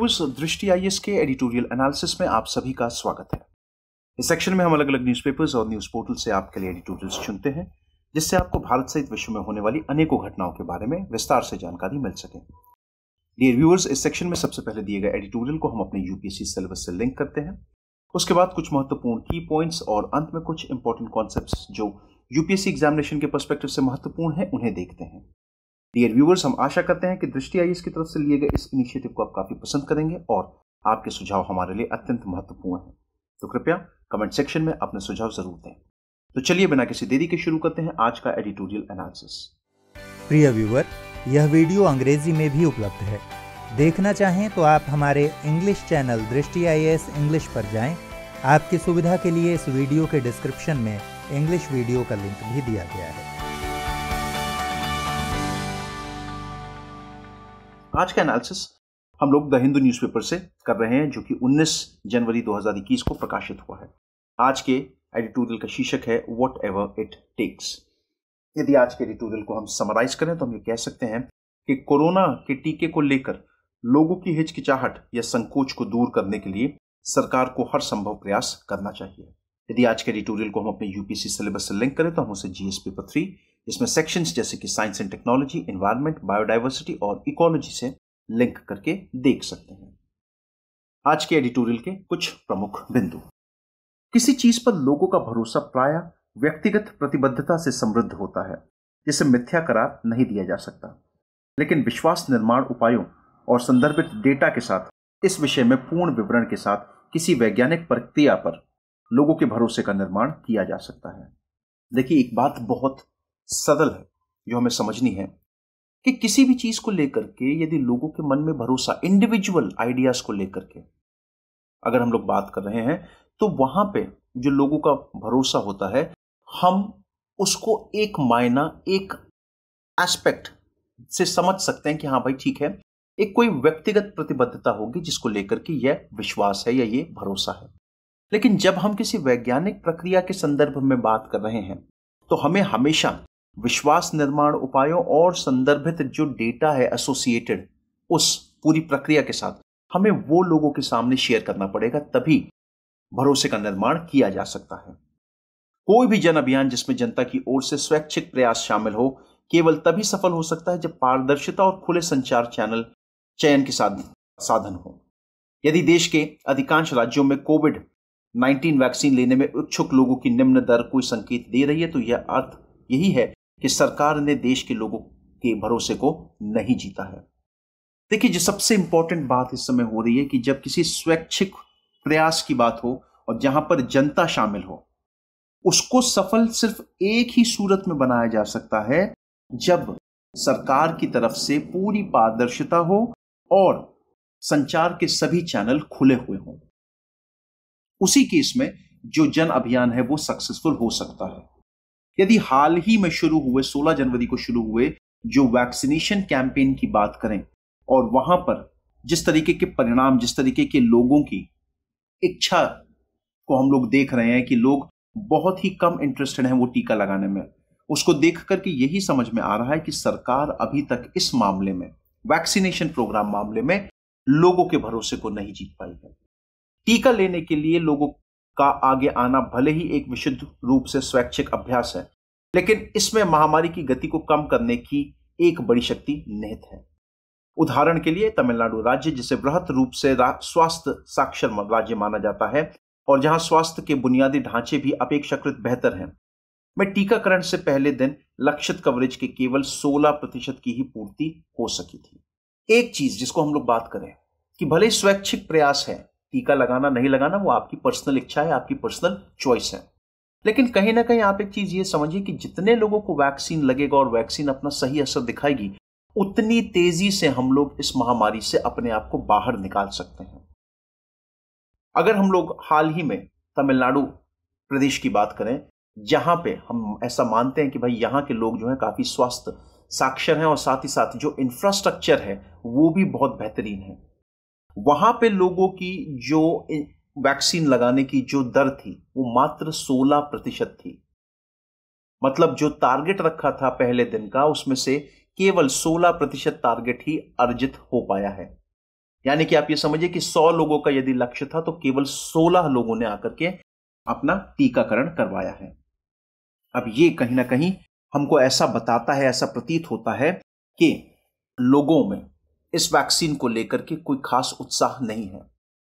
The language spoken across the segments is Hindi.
व्यूअर्स, दृष्टि आईएएस के एडिटोरियल एनालिसिस में आप सभी का स्वागत है। इस सेक्शन में हम अलग अलग न्यूज़पेपर्स और न्यूज़ पोर्टल से आपके लिए एडिटोरियल्स चुनते हैं, जिससे आपको भारत सहित विश्व में होने वाली अनेकों घटनाओं के बारे में विस्तार से जानकारी मिल सके। डियर व्यूअर्स, इस सेक्शन में सबसे पहले दिए गए एडिटोरियल को हम अपने यूपीएससी सिलेबस से लिंक करते हैं। उसके बाद कुछ महत्वपूर्ण की पॉइंट्स और अंत में कुछ इंपॉर्टेंट कॉन्सेप्ट्स जो यूपीएससी एग्जामिनेशन के पर्सपेक्टिव से महत्वपूर्ण है उन्हें देखते हैं। डियर व्यूअर्स, हम आशा करते हैं कि दृष्टि आईएएस की तरफ से लिए गए इस इनिशिएटिव को आप काफी पसंद करेंगे और आपके सुझाव हमारे लिए अत्यंत महत्वपूर्ण हैं। तो कृपया कमेंट सेक्शन में अपने सुझाव जरूर दें। तो चलिए बिना किसी देरी के शुरू करते हैं आज का एडिटोरियल एनालिसिस। प्रिय व्यूअर, यह वीडियो अंग्रेजी में भी उपलब्ध है। देखना चाहें तो आप हमारे इंग्लिश चैनल दृष्टि आईएएस इंग्लिश पर जाएं। आपकी सुविधा के लिए इस वीडियो के डिस्क्रिप्शन में इंग्लिश वीडियो का लिंक भी दिया गया है। आज का एनालिसिस हम लोग द हिंदू न्यूज़पेपर से कर रहे हैं, जो कि 19 जनवरी 2021 को प्रकाशित हुआ है। आज के एडिटोरियल का शीर्षक है व्हाट एवर इट टेक्स। यदि आज के एडिटोरियल को हम समराइज करें तो हम ये कह सकते हैं कि कोरोना के टीके को लेकर लोगों की हिचकिचाहट या संकोच को दूर करने के लिए सरकार को हर संभव प्रयास करना चाहिए। यदि आज के एडिटोरियल को हम अपने यूपीएससी सिलेबस से लिंक करें तो हम उसे जीएस पेपर 3, जिसमें सेक्शंस जैसे कि science and technology, environment, biodiversity और इकोलॉजी से लिंक करके देख सकते हैं। आज के एडिटोरियल के कुछ प्रमुख बिंदु। किसी चीज पर लोगों का भरोसा प्राय व्यक्तिगत प्रतिबद्धता से समृद्ध होता है, जिसे मिथ्या करार नहीं दिया जा सकता। लेकिन विश्वास निर्माण उपायों और संदर्भित डेटा के साथ इस विषय में पूर्ण विवरण के साथ किसी वैज्ञानिक प्रक्रिया पर लोगों के भरोसे का निर्माण किया जा सकता है। देखिए, एक बात बहुत सरल है जो हमें समझनी है कि किसी भी चीज को लेकर के यदि लोगों के मन में भरोसा, इंडिविजुअल आइडियाज को लेकर के अगर हम लोग बात कर रहे हैं, तो वहां पे जो लोगों का भरोसा होता है, हम उसको एक मायना, एक एस्पेक्ट से समझ सकते हैं कि हाँ भाई ठीक है, एक कोई व्यक्तिगत प्रतिबद्धता होगी जिसको लेकर के यह विश्वास है या ये भरोसा है। लेकिन जब हम किसी वैज्ञानिक प्रक्रिया के संदर्भ में बात कर रहे हैं तो हमें हमेशा विश्वास निर्माण उपायों और संदर्भित जो डेटा है एसोसिएटेड उस पूरी प्रक्रिया के साथ हमें वो लोगों के सामने शेयर करना पड़ेगा, तभी भरोसे का निर्माण किया जा सकता है। कोई भी जन अभियान जिसमें जनता की ओर से स्वैच्छिक प्रयास शामिल हो केवल तभी सफल हो सकता है जब पारदर्शिता और खुले संचार चैनल चयन के साधन हो। यदि देश के अधिकांश राज्यों में कोविड-19 वैक्सीन लेने में इच्छुक लोगों की निम्न दर कोई संकेत दे रही है, तो यह अर्थ यही है कि सरकार ने देश के लोगों के भरोसे को नहीं जीता है। देखिए, जो सबसे इंपॉर्टेंट बात इस समय हो रही है कि जब किसी स्वैच्छिक प्रयास की बात हो और जहां पर जनता शामिल हो, उसको सफल सिर्फ एक ही सूरत में बनाया जा सकता है जब सरकार की तरफ से पूरी पारदर्शिता हो और संचार के सभी चैनल खुले हुए हों। उसी केस में जो जन अभियान है वो सक्सेसफुल हो सकता है। यदि हाल ही में शुरू हुए 16 जनवरी को शुरू हुए जो वैक्सीनेशन कैंपेन की बात करें और वहां पर जिस तरीके के परिणाम, जिस तरीके के लोगों की इच्छा को हम लोग देख रहे हैं कि लोग बहुत ही कम इंटरेस्टेड हैं वो टीका लगाने में, उसको देख करके यही समझ में आ रहा है कि सरकार अभी तक इस मामले में, वैक्सीनेशन प्रोग्राम मामले में लोगों के भरोसे को नहीं जीत पाई है। टीका लेने के लिए लोगों का आगे आना भले ही एक विशुद्ध रूप से स्वैच्छिक अभ्यास है, लेकिन इसमें महामारी की गति को कम करने की एक बड़ी शक्ति निहित है। उदाहरण के लिए तमिलनाडु राज्य, जिसे बृहत रूप से स्वास्थ्य साक्षर राज्य माना जाता है और जहां स्वास्थ्य के बुनियादी ढांचे भी अपेक्षाकृत बेहतर हैं, में टीकाकरण से पहले दिन लक्षित कवरेज के केवल 16% की ही पूर्ति हो सकी थी। एक चीज जिसको हम लोग बात करें कि भले स्वैच्छिक प्रयास है, टीका लगाना नहीं लगाना वो आपकी पर्सनल इच्छा है, आपकी पर्सनल चॉइस है, लेकिन कहीं ना कहीं आप एक चीज ये समझिए कि जितने लोगों को वैक्सीन लगेगा और वैक्सीन अपना सही असर दिखाएगी, उतनी तेजी से हम लोग इस महामारी से अपने आप को बाहर निकाल सकते हैं। अगर हम लोग हाल ही में तमिलनाडु प्रदेश की बात करें, जहां पे हम ऐसा मानते हैं कि भाई यहां के लोग जो है काफी स्वास्थ्य साक्षर हैं और साथ ही साथ जो इंफ्रास्ट्रक्चर है वो भी बहुत बेहतरीन है, वहां पे लोगों की जो वैक्सीन लगाने की जो दर थी वो मात्र 16% थी। मतलब जो टारगेट रखा था पहले दिन का, उसमें से केवल 16% टारगेट ही अर्जित हो पाया है। यानी कि आप ये समझिए कि 100 लोगों का यदि लक्ष्य था तो केवल 16 लोगों ने आकर के अपना टीकाकरण करवाया है। अब ये कहीं ना कहीं हमको ऐसा बताता है, ऐसा प्रतीत होता है कि लोगों में इस वैक्सीन को लेकर के कोई खास उत्साह नहीं है।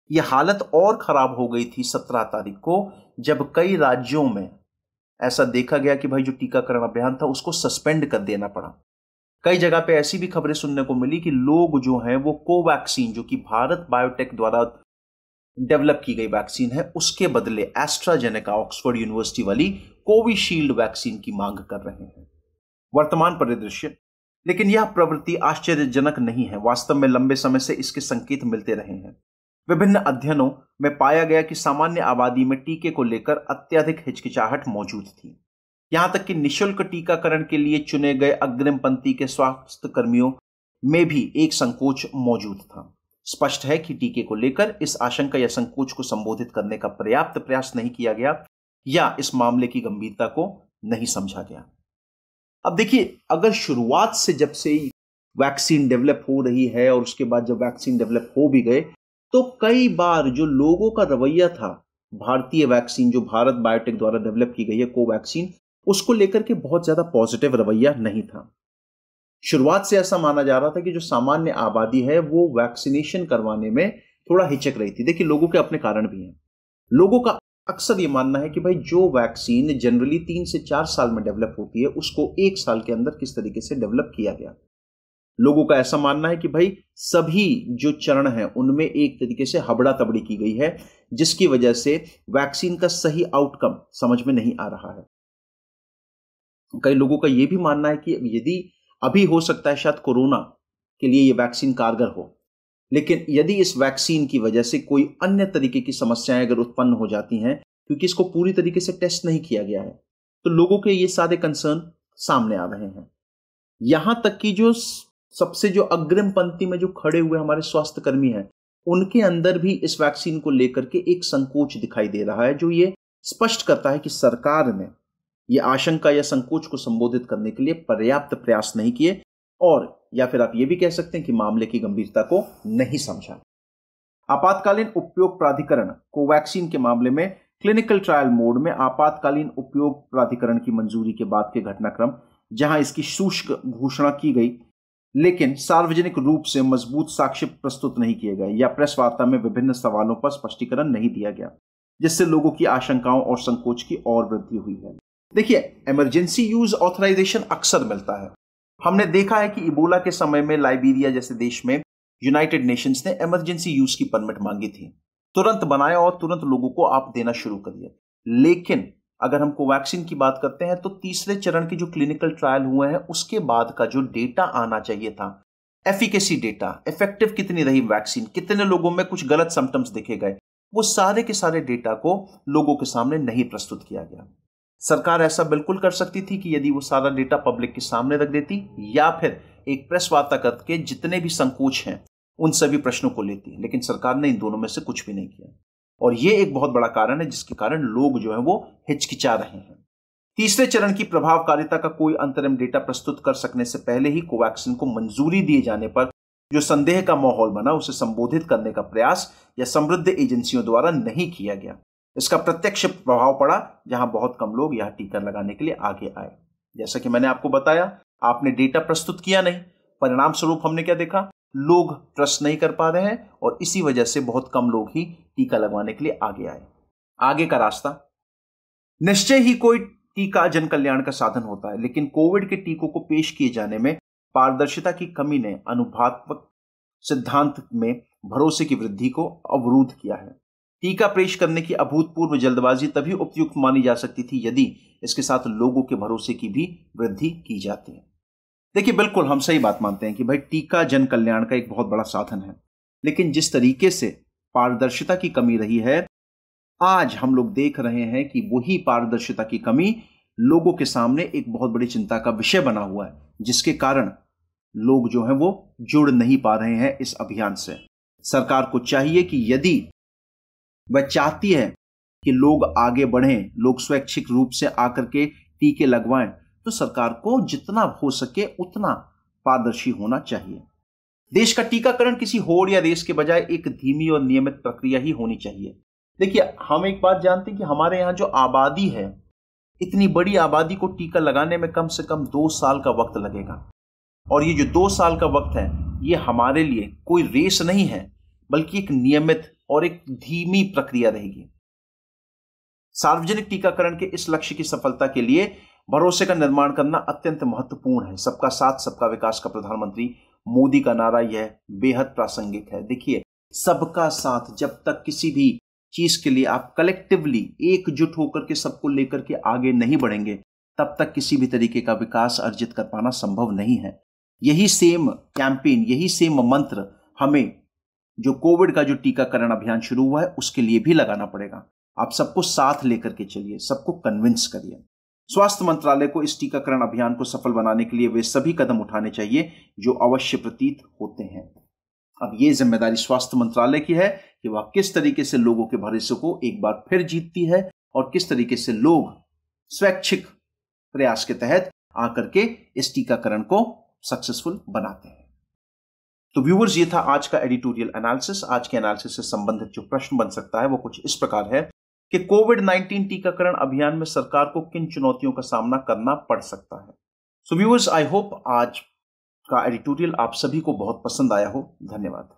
यह हालत और खराब हो गई थी 17 तारीख को, जब कई राज्यों में ऐसा देखा गया कि भाई जो टीकाकरण अभियान था उसको सस्पेंड कर देना पड़ा। कई जगह पे ऐसी भी खबरें सुनने को मिली कि लोग जो हैं वो कोवैक्सीन, जो कि भारत बायोटेक द्वारा डेवलप की गई वैक्सीन है, उसके बदले एस्ट्राजेनेका ऑक्सफोर्ड यूनिवर्सिटी वाली कोविशील्ड वैक्सीन की मांग कर रहे हैं। वर्तमान परिदृश्य, लेकिन यह प्रवृत्ति आश्चर्यजनक नहीं है। वास्तव में लंबे समय से इसके संकेत मिलते रहे हैं। विभिन्न अध्ययनों में पाया गया कि सामान्य आबादी में टीके को लेकर अत्यधिक हिचकिचाहट मौजूद थी। यहां तक कि निःशुल्क टीकाकरण के लिए चुने गए अग्रिम पंक्ति के स्वास्थ्य कर्मियों में भी एक संकोच मौजूद था। स्पष्ट है कि टीके को लेकर इस आशंका या संकोच को संबोधित करने का पर्याप्त प्रयास नहीं किया गया या इस मामले की गंभीरता को नहीं समझा गया। अब देखिए, अगर शुरुआत से जब से वैक्सीन डेवलप हो रही है और उसके बाद जब वैक्सीन डेवलप हो भी गए, तो कई बार जो लोगों का रवैया था भारतीय वैक्सीन जो भारत बायोटेक द्वारा डेवलप की गई है कोवैक्सीन, उसको लेकर के बहुत ज्यादा पॉजिटिव रवैया नहीं था। शुरुआत से ऐसा माना जा रहा था कि जो सामान्य आबादी है वो वैक्सीनेशन करवाने में थोड़ा हिचक रही थी। देखिए, लोगों के अपने कारण भी हैं। लोगों का अक्सर ये मानना है कि भाई जो वैक्सीन जनरली 3 से 4 साल में डेवलप होती है उसको 1 साल के अंदर किस तरीके से डेवलप किया गया। लोगों का ऐसा मानना है कि भाई सभी जो चरण हैं उनमें एक तरीके से हबड़ा तबड़ी की गई है, जिसकी वजह से वैक्सीन का सही आउटकम समझ में नहीं आ रहा है। कई लोगों का यह भी मानना है कि यदि अभी हो सकता है शायद कोरोना के लिए यह वैक्सीन कारगर हो, लेकिन यदि इस वैक्सीन की वजह से कोई अन्य तरीके की समस्याएं अगर उत्पन्न हो जाती हैं, क्योंकि इसको पूरी तरीके से टेस्ट नहीं किया गया है, तो लोगों के ये सारे कंसर्न सामने आ रहे हैं। यहां तक कि जो सबसे जो अग्रिम पंक्ति में जो खड़े हुए हमारे स्वास्थ्य कर्मी हैं, उनके अंदर भी इस वैक्सीन को लेकर के एक संकोच दिखाई दे रहा है, जो ये स्पष्ट करता है कि सरकार ने यह आशंका या संकोच को संबोधित करने के लिए पर्याप्त प्रयास नहीं किए, और या फिर आप ये भी कह सकते हैं कि मामले की गंभीरता को नहीं समझा। आपातकालीन उपयोग प्राधिकरण कोवैक्सीन के मामले में क्लिनिकल ट्रायल मोड में आपातकालीन उपयोग प्राधिकरण की मंजूरी के बाद के घटनाक्रम, जहां इसकी शुष्क घोषणा की गई लेकिन सार्वजनिक रूप से मजबूत साक्ष्य प्रस्तुत नहीं किए गए या प्रेस वार्ता में विभिन्न सवालों पर स्पष्टीकरण नहीं दिया गया, जिससे लोगों की आशंकाओं और संकोच की और वृद्धि हुई है। देखिए, इमरजेंसी यूज ऑथराइजेशन अक्सर मिलता है। हमने देखा है कि इबोला के समय में लाइबेरिया जैसे देश में यूनाइटेड नेशंस ने इमरजेंसी यूज की परमिट मांगी थी। तुरंत बनाया और तुरंत लोगों को आप देना शुरू करिए। लेकिन अगर हम कोवैक्सीन की बात करते हैं तो तीसरे चरण के जो क्लिनिकल ट्रायल हुए हैं उसके बाद का जो डेटा आना चाहिए था, एफिकेसी डेटा, इफेक्टिव कितनी रही वैक्सीन, कितने लोगों में कुछ गलत सिम्टम्स देखे गए, वो सारे के सारे डेटा को लोगों के सामने नहीं प्रस्तुत किया गया। सरकार ऐसा बिल्कुल कर सकती थी कि यदि वो सारा डेटा पब्लिक के सामने रख देती या फिर एक प्रेस वार्ता करके जितने भी संकोच हैं उन सभी प्रश्नों को लेती, लेकिन सरकार ने इन दोनों में से कुछ भी नहीं किया, और ये एक बहुत बड़ा कारण है जिसके कारण लोग जो है वो हिचकिचा रहे हैं। तीसरे चरण की प्रभावकारिता का कोई अंतरिम डेटा प्रस्तुत कर सकने से पहले ही कोवैक्सीन को मंजूरी दिए जाने पर जो संदेह का माहौल बना उसे संबोधित करने का प्रयास या समृद्ध एजेंसियों द्वारा नहीं किया गया। इसका प्रत्यक्ष प्रभाव पड़ा जहां बहुत कम लोग यह टीका लगाने के लिए आगे आए। जैसा कि मैंने आपको बताया, आपने डेटा प्रस्तुत किया नहीं, परिणाम स्वरूप हमने क्या देखा, लोग ट्रस्ट नहीं कर पा रहे हैं और इसी वजह से बहुत कम लोग ही टीका लगवाने के लिए आगे आए। आगे का रास्ता, निश्चय ही कोई टीका जन कल्याण का साधन होता है, लेकिन कोविड के टीकों को पेश किए जाने में पारदर्शिता की कमी ने अनुभवात्मक सिद्धांत में भरोसे की वृद्धि को अवरुद्ध किया है। टीका पेश करने की अभूतपूर्व जल्दबाजी तभी उपयुक्त मानी जा सकती थी यदि इसके साथ लोगों के भरोसे की भी वृद्धि की जाती है। देखिए, बिल्कुल हम सही बात मानते हैं कि भाई टीका जन कल्याण का एक बहुत बड़ा साधन है, लेकिन जिस तरीके से पारदर्शिता की कमी रही है, आज हम लोग देख रहे हैं कि वही पारदर्शिता की कमी लोगों के सामने एक बहुत बड़ी चिंता का विषय बना हुआ है, जिसके कारण लोग जो हैं वो जुड़ नहीं पा रहे हैं इस अभियान से। सरकार को चाहिए कि यदि वह चाहती है कि लोग आगे बढ़ें, लोग स्वैच्छिक रूप से आकर के टीके लगवाएं, तो सरकार को जितना हो सके उतना पारदर्शी होना चाहिए। देश का टीकाकरण किसी होड़ या रेस के बजाय एक धीमी और नियमित प्रक्रिया ही होनी चाहिए। देखिए, हम एक बात जानते हैं कि हमारे यहां जो आबादी है, इतनी बड़ी आबादी को टीका लगाने में कम से कम 2 साल का वक्त लगेगा। और ये जो 2 साल का वक्त है, ये हमारे लिए कोई रेस नहीं है, बल्कि एक नियमित और एक धीमी प्रक्रिया रहेगी। सार्वजनिक टीकाकरण के इस लक्ष्य की सफलता के लिए भरोसे का निर्माण करना अत्यंत महत्वपूर्ण है। सबका साथ सबका विकास का प्रधानमंत्री मोदी का नारा यह बेहद प्रासंगिक है। देखिए, सबका साथ, जब तक किसी भी चीज के लिए आप कलेक्टिवली एकजुट होकर के सबको लेकर के आगे नहीं बढ़ेंगे, तब तक किसी भी तरीके का विकास अर्जित कर पाना संभव नहीं है। यही सेम कैंपेन, यही सेम मंत्र हमें जो कोविड का जो टीकाकरण अभियान शुरू हुआ है उसके लिए भी लगाना पड़ेगा। आप सबको साथ लेकर के चलिए, सबको कन्विंस करिए। स्वास्थ्य मंत्रालय को इस टीकाकरण अभियान को सफल बनाने के लिए वे सभी कदम उठाने चाहिए जो अवश्य प्रतीत होते हैं। अब ये जिम्मेदारी स्वास्थ्य मंत्रालय की है कि वह किस तरीके से लोगों के भरोसे को एक बार फिर जीतती है और किस तरीके से लोग स्वैच्छिक प्रयास के तहत आकर के इस टीकाकरण को सक्सेसफुल बनाते हैं। तो व्यूअर्स, ये था आज का एडिटोरियल एनालिसिस। आज के एनालिसिस से संबंधित जो प्रश्न बन सकता है वो कुछ इस प्रकार है कि कोविड-19 टीकाकरण अभियान में सरकार को किन चुनौतियों का सामना करना पड़ सकता है। सो व्यूअर्स, आई होप आज का एडिटोरियल आप सभी को बहुत पसंद आया हो। धन्यवाद।